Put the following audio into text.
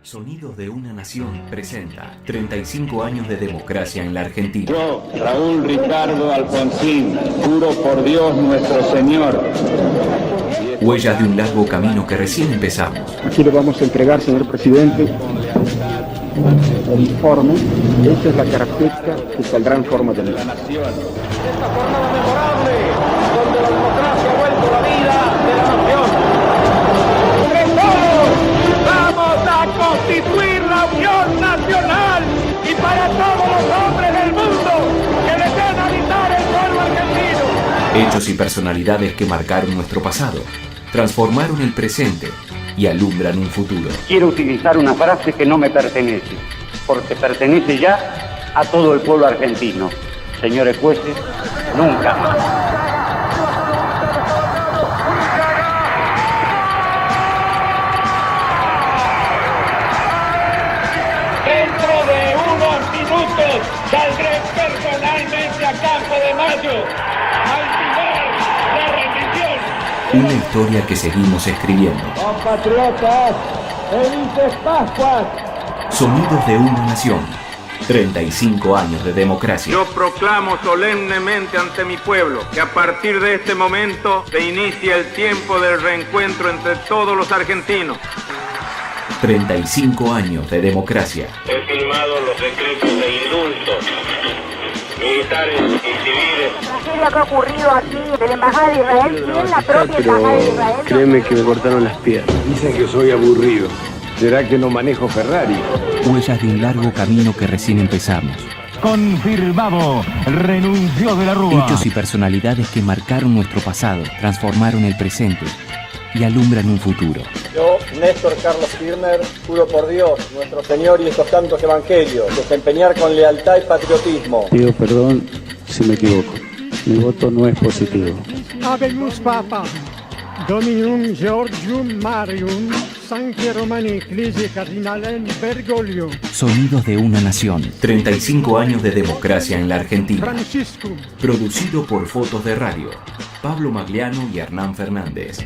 Sonidos de una Nación presenta 35 años de democracia en la Argentina. Yo, Raúl Ricardo Alfonsín, juro por Dios nuestro Señor. Huellas de un largo camino que recién empezamos. Aquí le vamos a entregar, señor presidente, el informe. Esta es la característica que saldrá en forma de ley. Esta jornada memorable, donde la democracia ha vuelto la vida de la nación. ¡Entre todos vamos a constituir la Unión Nacional! Y para todos los hombres del mundo que deseen habitar el pueblo argentino. Hechos y personalidades que marcaron nuestro pasado, transformaron el presente y alumbran un futuro. Quiero utilizar una frase que no me pertenece, porque pertenece ya a todo el pueblo argentino. Señores jueces, nunca más. Dentro de unos minutos saldré personalmente a Campo de Mayo a ultimar la rendición. Una historia que seguimos escribiendo. Compatriotas, felices Pascuas. Sonidos de una Nación. 35 años de democracia. Yo proclamo solemnemente ante mi pueblo que a partir de este momento se inicia el tiempo del reencuentro entre todos los argentinos. 35 años de democracia. He firmado los decretos de indultos militares y civiles. La tragedia que ha ocurrido aquí de la Embajada de Israel y en la propia Embajada de Israel. Créeme que me cortaron las piernas. Dicen que soy aburrido. ¿Será que no manejo Ferrari? Huellas de un largo camino que recién empezamos. Confirmado, renunció de la Rúa. Hechos y personalidades que marcaron nuestro pasado, transformaron el presente y alumbran un futuro. Yo, Néstor Carlos Kirchner, juro por Dios, nuestro Señor y estos santos evangelios, desempeñar con lealtad y patriotismo. Pido perdón si me equivoco. Mi voto no es positivo. Habemus Papa, Dominum Georgium Marium, Sancti Romani Ecclesiae Cardinalem Bergoglio, Sonidos de una Nación. 35 años de democracia en la Argentina. Franciscum. Producido por Fotos de Radio. Pablo Magliano y Hernán Fernández.